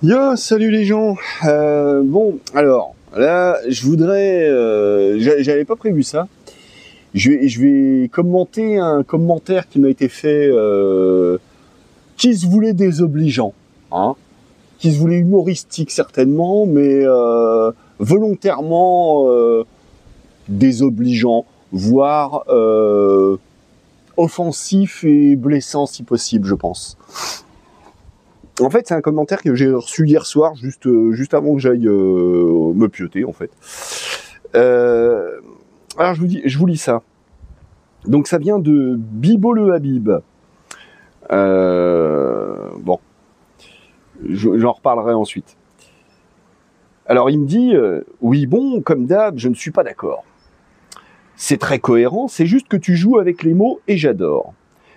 Yo, salut les gens. Bon, alors là, je voudrais, j'avais pas prévu ça. Je vais commenter un commentaire qui m'a été fait, qui se voulait désobligeant, hein, qui se voulait humoristique certainement, mais volontairement désobligeant, voire offensif et blessant si possible, je pense. En fait, c'est un commentaire que j'ai reçu hier soir, juste avant que j'aille me pioter, en fait. Alors, je vous lis ça. Donc, ça vient de Bibo le Habib. Bon, j'en reparlerai ensuite. Alors, il me dit, oui, bon, comme d'hab, je ne suis pas d'accord. C'est très cohérent, c'est juste que tu joues avec les mots et j'adore.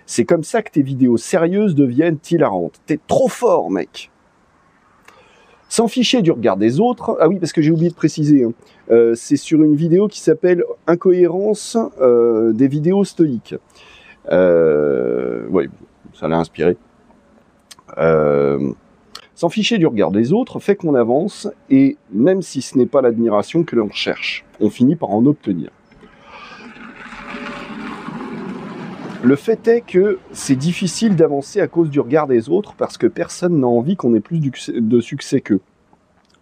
C'est comme ça que tes vidéos sérieuses deviennent hilarantes. T'es trop fort, mec. S'en ficher du regard des autres. Ah oui, parce que j'ai oublié de préciser. Hein. C'est sur une vidéo qui s'appelle Incohérence des vidéos stoïques. Oui, ça l'a inspiré. S'en ficher du regard des autres fait qu'on avance, et même si ce n'est pas l'admiration que l'on cherche, on finit par en obtenir. Le fait est que c'est difficile d'avancer à cause du regard des autres parce que personne n'a envie qu'on ait plus de succès qu'eux.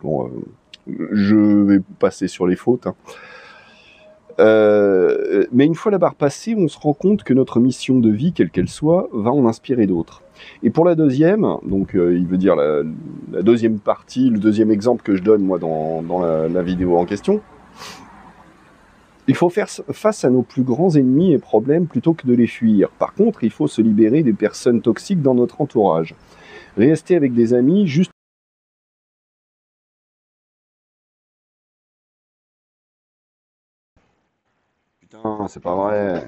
Bon, je vais passer sur les fautes. Hein. Mais une fois la barre passée, on se rend compte que notre mission de vie, quelle qu'elle soit, va en inspirer d'autres. Et pour la deuxième, donc il veut dire la deuxième partie, le deuxième exemple que je donne moi dans la vidéo en question, il faut faire face à nos plus grands ennemis et problèmes plutôt que de les fuir. Par contre, il faut se libérer des personnes toxiques dans notre entourage. Rester avec des amis juste... Putain, c'est pas vrai.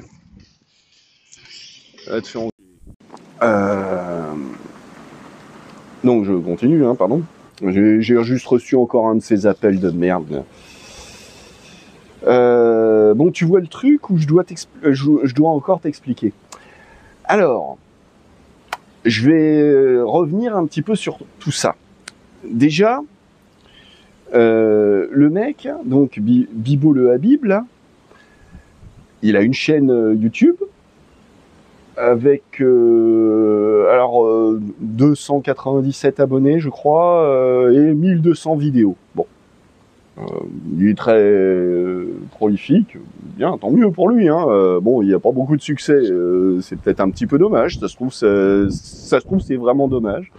Donc je continue, hein, pardon. J'ai juste reçu encore un de ces appels de merde. Bon, tu vois le truc ou je dois encore t'expliquer. Alors, je vais revenir un petit peu sur tout ça. Déjà, le mec, donc Bibo le Habib, là, il a une chaîne YouTube avec 297 abonnés, je crois, et 1200 vidéos. Bon. Il est très prolifique, bien, tant mieux pour lui. Hein. Bon, il n'y a pas beaucoup de succès, c'est peut-être un petit peu dommage. Ça se trouve, c'est vraiment dommage.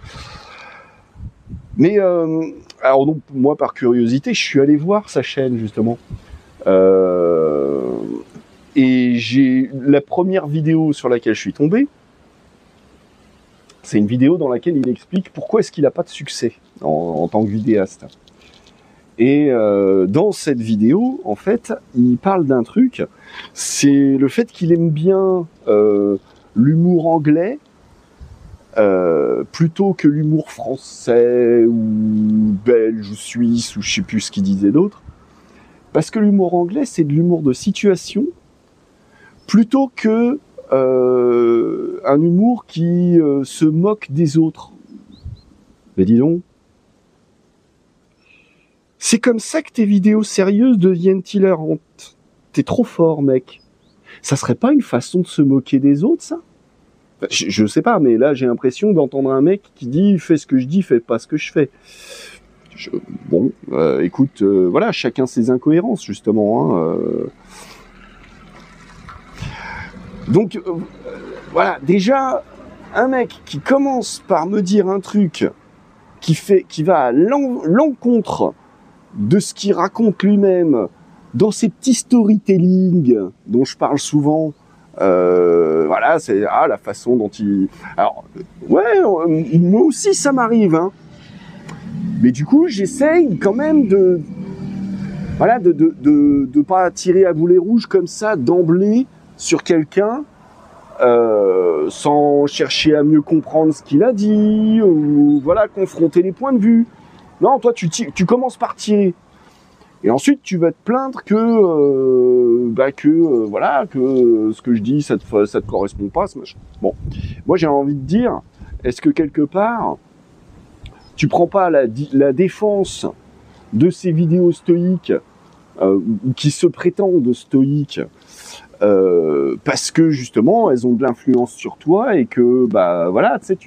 Mais alors donc, moi, par curiosité, je suis allé voir sa chaîne justement, et j'ai la première vidéo sur laquelle je suis tombé. C'est une vidéo dans laquelle il explique pourquoi est-ce qu'il n'a pas de succès en tant que vidéaste. Et dans cette vidéo, en fait, il parle d'un truc, c'est le fait qu'il aime bien l'humour anglais plutôt que l'humour français ou belge ou suisse ou je sais plus ce qu'il disait d'autre. Parce que l'humour anglais, c'est de l'humour de situation plutôt que un humour qui se moque des autres. Mais dis donc. C'est comme ça que tes vidéos sérieuses deviennent hilarantes. T'es trop fort, mec. Ça serait pas une façon de se moquer des autres, ça? Je sais pas, mais là, j'ai l'impression d'entendre un mec qui dit « Fais ce que je dis, fais pas ce que je fais ». Bon, écoute, voilà, chacun ses incohérences, justement. Hein, Donc, voilà, déjà, un mec qui commence par me dire un truc qui va à l'encontre de ce qu'il raconte lui-même dans ses petits storytelling dont je parle souvent. Voilà, c'est la façon dont il... Alors, ouais, moi aussi ça m'arrive, hein. Mais du coup, j'essaye quand même de... Voilà, de pas tirer à boulet rouge comme ça, d'emblée, sur quelqu'un, sans chercher à mieux comprendre ce qu'il a dit, ou voilà, confronter les points de vue. Non, toi, tu commences par tirer. Et ensuite, tu vas te plaindre que ce que je dis, ça te correspond pas, ce machin. Bon, moi, j'ai envie de dire, est-ce que quelque part, tu prends pas la défense de ces vidéos stoïques qui se prétendent stoïques parce que justement elles ont de l'influence sur toi et que bah voilà, tu sais,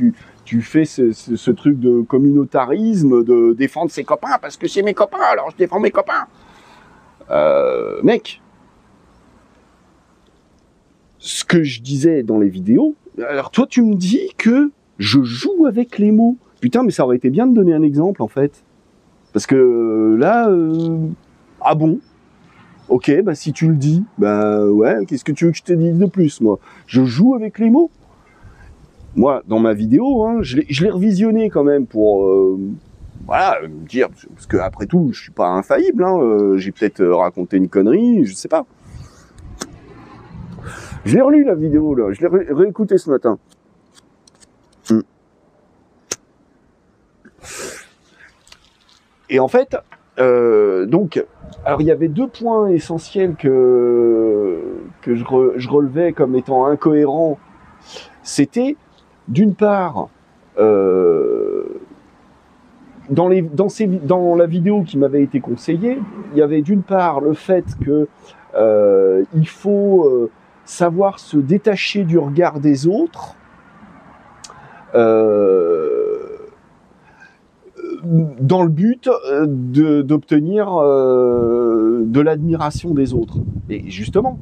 tu fais ce truc de communautarisme, de défendre ses copains parce que c'est mes copains, alors je défends mes copains. Mec, ce que je disais dans les vidéos, alors toi tu me dis que je joue avec les mots. Putain, mais ça aurait été bien de donner un exemple en fait. Parce que là, ah bon? Ok, bah si tu le dis, bah ouais, qu'est-ce que tu veux que je te dise de plus, moi? Je joue avec les mots. Moi, dans ma vidéo, hein, je l'ai revisionné quand même pour, voilà, me dire, parce que après tout, je suis pas infaillible, hein, j'ai peut-être raconté une connerie, je sais pas. Je l'ai relu la vidéo là, je l'ai réécouté ce matin. Et en fait, donc, alors il y avait deux points essentiels que je relevais comme étant incohérents. C'était, d'une part, dans la vidéo qui m'avait été conseillée, il y avait d'une part le fait que il faut savoir se détacher du regard des autres. Dans le but d'obtenir de l'admiration des autres. Et justement,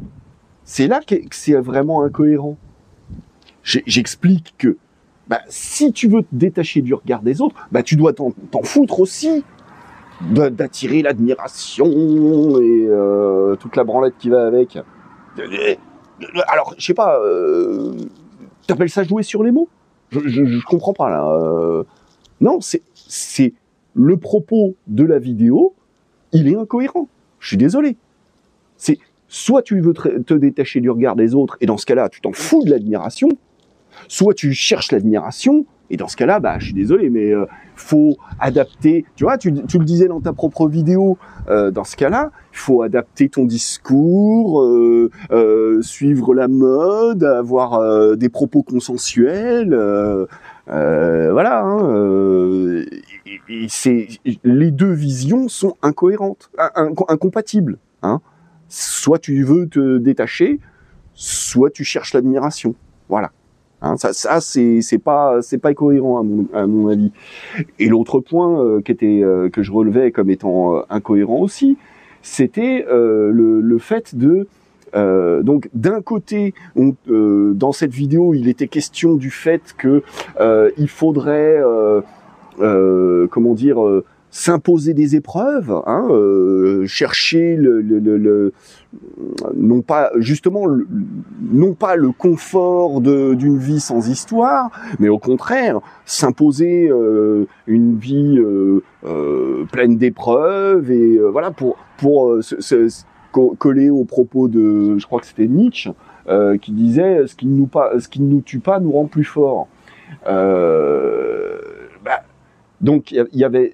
c'est là que c'est vraiment incohérent. J'explique que bah, si tu veux te détacher du regard des autres, bah, tu dois t'en foutre aussi d'attirer l'admiration et toute la branlette qui va avec. Alors, je sais pas, t'appelles ça jouer sur les mots? Je comprends pas là. Non, c'est le propos de la vidéo, il est incohérent. Je suis désolé. C'est soit tu veux te détacher du regard des autres et dans ce cas-là, tu t'en fous de l'admiration, soit tu cherches l'admiration et dans ce cas-là, bah je suis désolé, mais faut adapter. Tu vois, tu le disais dans ta propre vidéo. Dans ce cas-là, il faut adapter ton discours, suivre la mode, avoir des propos consensuels. Voilà, hein, les deux visions sont incohérentes, incompatibles. Hein. Soit tu veux te détacher, soit tu cherches l'admiration. Voilà. Hein, ça c'est pas cohérent à mon avis. Et l'autre point que je relevais comme étant incohérent aussi, c'était le fait de donc d'un côté, dans cette vidéo, il était question du fait que il faudrait, comment dire, s'imposer des épreuves, hein, chercher non pas justement non pas le confort d'une vie sans histoire, mais au contraire s'imposer une vie pleine d'épreuves et voilà pour coller au propos de, je crois que c'était Nietzsche, qui disait ce qui ne nous tue pas nous rend plus forts. Donc il y avait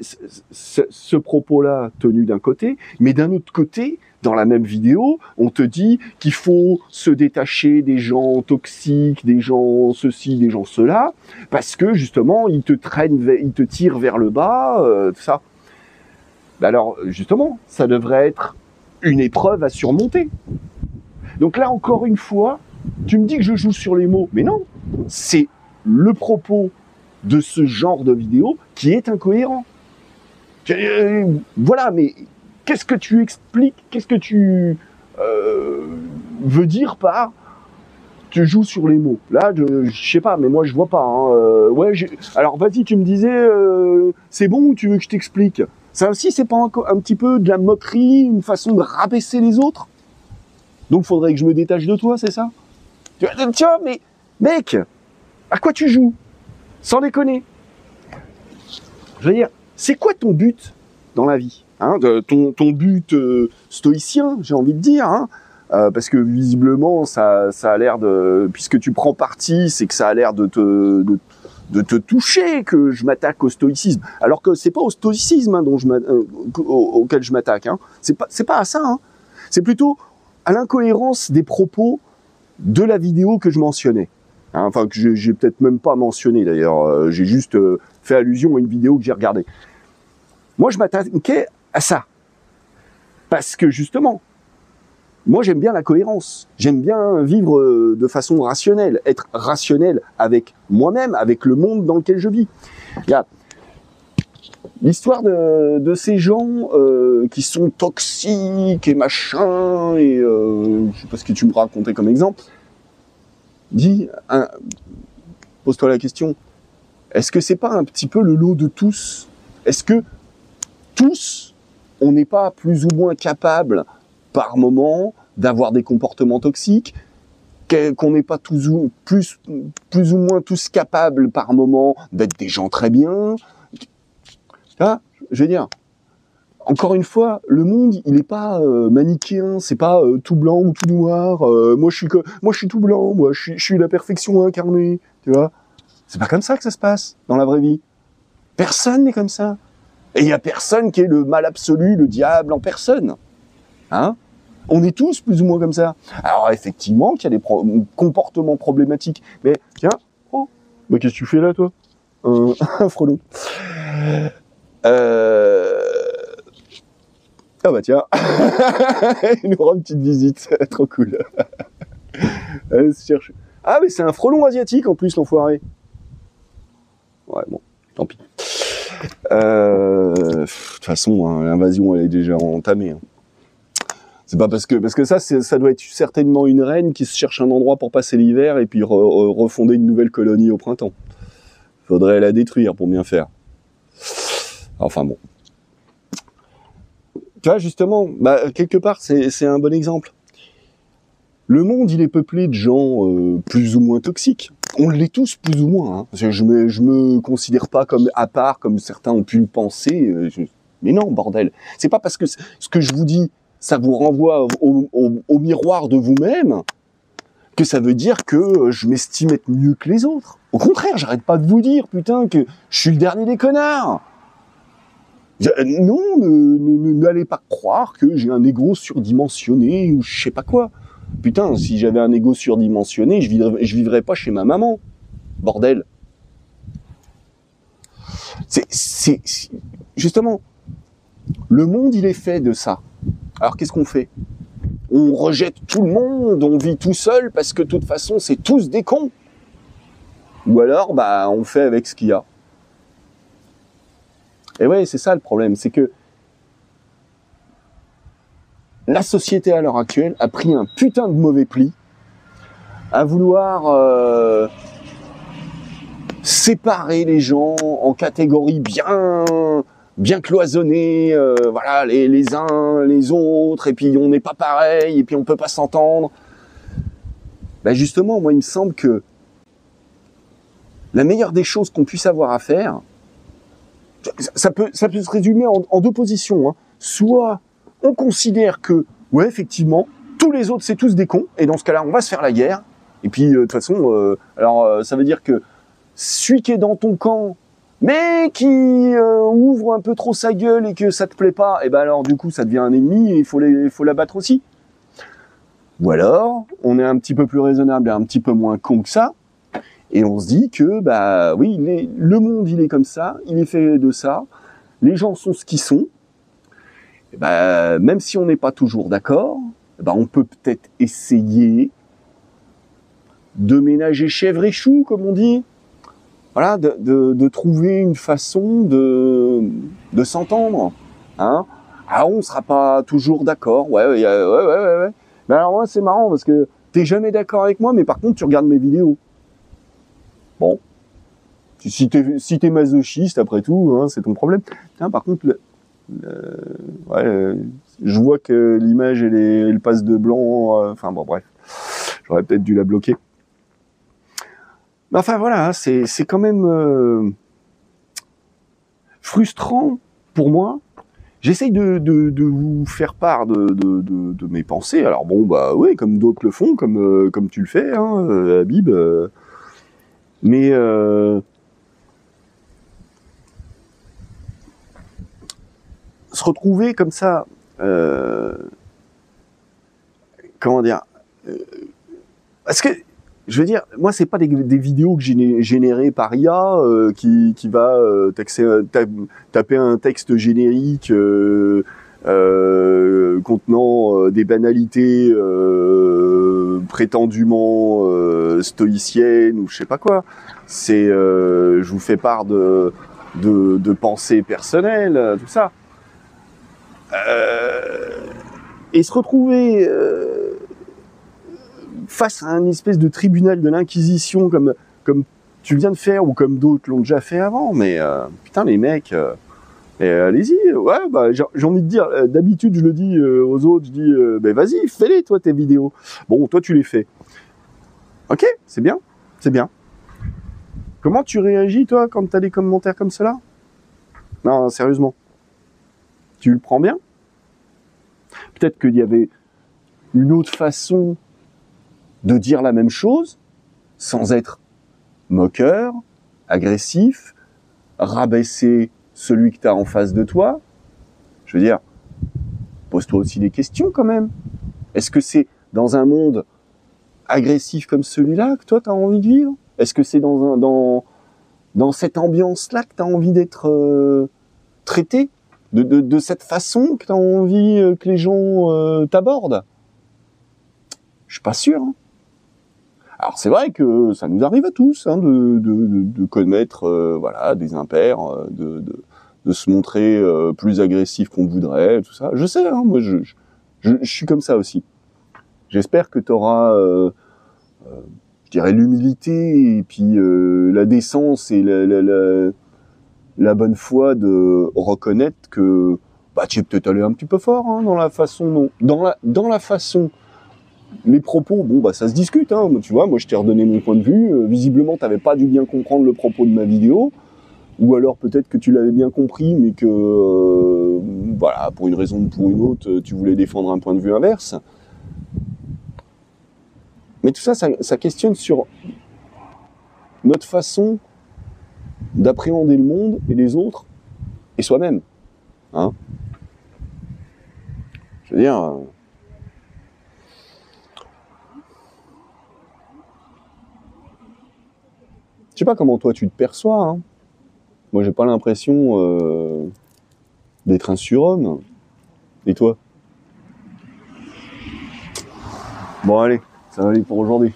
ce propos-là tenu d'un côté, mais d'un autre côté, dans la même vidéo, on te dit qu'il faut se détacher des gens toxiques, des gens ceci, des gens cela, parce que justement ils te tirent vers le bas, tout ça. Alors justement, ça devrait être une épreuve à surmonter. Donc là, encore une fois, tu me dis que je joue sur les mots, mais non, c'est le propos de ce genre de vidéo qui est incohérent. Voilà, mais qu'est-ce que tu expliques? Qu'est-ce que tu veux dire par tu joues sur les mots? Là, je sais pas, mais moi je vois pas. Hein. Ouais, alors vas-y, tu me disais, c'est bon ou tu veux que je t'explique? Ça aussi, c'est pas un petit peu de la moquerie, une façon de rabaisser les autres? Donc faudrait que je me détache de toi, c'est ça? Tiens, mais mec, à quoi tu joues? Sans déconner. Je veux dire, c'est quoi ton but dans la vie, hein, ton but stoïcien, j'ai envie de dire, hein, parce que visiblement, ça a l'air de, puisque tu prends parti, c'est que ça a l'air de te toucher que je m'attaque au stoïcisme, alors que c'est pas au stoïcisme hein, auquel je m'attaque. Hein. C'est pas à ça. Hein. C'est plutôt à l'incohérence des propos de la vidéo que je mentionnais. Hein, enfin, que j'ai peut-être même pas mentionné d'ailleurs. J'ai juste fait allusion à une vidéo que j'ai regardée. Moi, je m'attaquais à ça. Parce que justement, moi, j'aime bien la cohérence. J'aime bien vivre de façon rationnelle, être rationnel avec moi-même, avec le monde dans lequel je vis. Regarde, l'histoire de ces gens qui sont toxiques et machin, et je sais pas ce que tu me racontais comme exemple. Pose-toi la question, est-ce que c'est pas un petit peu le lot de tous? Est-ce que tous, on n'est pas plus ou moins capable par moment d'avoir des comportements toxiques, qu'on n'est pas plus ou moins tous capables par moment d'être des gens très bien? Ah, je veux dire, encore une fois, le monde, il n'est pas manichéen, c'est pas tout blanc ou tout noir. Moi, je suis tout blanc, moi, je suis la perfection incarnée, tu vois. C'est pas comme ça que ça se passe dans la vraie vie. Personne n'est comme ça. Et il y a personne qui est le mal absolu, le diable en personne. Hein? On est tous plus ou moins comme ça. Alors effectivement, qu'il y a des comportements problématiques. Mais tiens, oh, bah, qu'est-ce que tu fais là, toi? Un frelon. Ah bah tiens, il nous rend une petite visite, trop cool. Ah mais c'est un frelon asiatique en plus, l'enfoiré. Ouais bon, tant pis. De toute façon, hein, l'invasion elle est déjà entamée. Hein. C'est pas parce que ça doit être certainement une reine qui se cherche un endroit pour passer l'hiver et puis refonder une nouvelle colonie au printemps. Faudrait la détruire pour bien faire. Enfin bon. Tu vois, justement, bah, quelque part, c'est un bon exemple. Le monde, il est peuplé de gens plus ou moins toxiques. On l'est tous plus ou moins. Hein. Je me considère pas comme à part, comme certains ont pu le penser. Mais non, bordel. C'est pas parce que ce que je vous dis, ça vous renvoie au miroir de vous-même, que ça veut dire que je m'estime être mieux que les autres. Au contraire, j'arrête pas de vous dire, putain, que je suis le dernier des connards. Non, n'allez pas croire que j'ai un ego surdimensionné ou je sais pas quoi. Putain, si j'avais un ego surdimensionné, je vivrais pas chez ma maman. Bordel. C'est justement, le monde, il est fait de ça. Alors qu'est-ce qu'on fait? On rejette tout le monde, on vit tout seul parce que de toute façon, c'est tous des cons. Ou alors, bah, on fait avec ce qu'il y a. Et ouais, c'est ça le problème, c'est que la société à l'heure actuelle a pris un putain de mauvais pli à vouloir séparer les gens en catégories bien cloisonnées, voilà, les uns, les autres, et puis on n'est pas pareil, et puis on peut pas s'entendre. Ben justement, moi, il me semble que la meilleure des choses qu'on puisse avoir à faire, ça peut se résumer en deux positions. Hein. Soit on considère que, ouais, effectivement, tous les autres, c'est tous des cons, et dans ce cas-là, on va se faire la guerre. Et puis, de toute façon, ça veut dire que celui qui est dans ton camp, mais qui ouvre un peu trop sa gueule et que ça te plaît pas, et ben alors, du coup, ça devient un ennemi et il faut l'abattre aussi. Ou alors, on est un petit peu plus raisonnable et un petit peu moins con que ça, et on se dit que, bah oui, le monde, il est comme ça, il est fait de ça, les gens sont ce qu'ils sont, et bah, même si on n'est pas toujours d'accord, bah, on peut peut-être essayer de ménager chèvre et chou, comme on dit, voilà, de trouver une façon de s'entendre, hein. Ah, on sera pas toujours d'accord, ouais. Mais alors moi, c'est marrant, parce que t'es jamais d'accord avec moi, mais par contre, tu regardes mes vidéos. Bon. Si t'es masochiste, après tout, hein, c'est ton problème. Tiens, par contre, je vois que l'image, elle passe de blanc, enfin bon, bref. J'aurais peut-être dû la bloquer. Mais enfin, voilà, c'est quand même frustrant pour moi. J'essaye de vous faire part de mes pensées. Alors bon, bah oui, comme d'autres le font, comme tu le fais, hein, Habib. Mais se retrouver comme ça, comment dire, parce que je veux dire, moi, c'est pas des vidéos que j'ai générées par IA qui va taper un texte générique contenant des banalités prétendument stoïciennes ou je sais pas quoi. C'est, je vous fais part de pensées personnelles, tout ça. Et se retrouver face à un espèce de tribunal de l'Inquisition comme tu viens de faire ou comme d'autres l'ont déjà fait avant, mais putain les mecs, allez-y, ouais, bah, j'ai envie de dire, d'habitude je le dis aux autres, je dis, ben vas-y, fais-les toi tes vidéos. Bon, toi tu les fais. Ok, c'est bien, c'est bien. Comment tu réagis toi quand t'as des commentaires comme cela? Non, sérieusement. Tu le prends bien? Peut-être qu'il y avait une autre façon de dire la même chose, sans être moqueur, agressif, rabaisser celui que tu as en face de toi. Je veux dire, pose-toi aussi des questions quand même. Est-ce que c'est dans un monde agressif comme celui-là que toi tu as envie de vivre? Est-ce que c'est dans cette ambiance-là que tu as envie d'être traité de cette façon que tu as envie que les gens t'abordent? Je suis pas sûr. Hein. Alors c'est vrai que ça nous arrive à tous hein, de commettre voilà des impairs, de se montrer plus agressif qu'on voudrait, tout ça. Je sais, hein, moi je suis comme ça aussi. J'espère que tu auras, je dirais, l'humilité et puis la décence et la bonne foi de reconnaître que bah tu es peut-être allé un petit peu fort hein, dans la façon dans la façon. Les propos, bon bah ça se discute, hein. Tu vois, moi je t'ai redonné mon point de vue, visiblement t'avais pas dû bien comprendre le propos de ma vidéo, ou alors peut-être que tu l'avais bien compris, mais que, voilà, pour une raison ou pour une autre, tu voulais défendre un point de vue inverse. Mais tout ça, ça questionne sur notre façon d'appréhender le monde et les autres, et soi-même. Hein. Je veux dire... Je sais pas comment toi tu te perçois. Hein. Moi j'ai pas l'impression d'être un surhomme. Et toi? Bon allez, ça va aller pour aujourd'hui.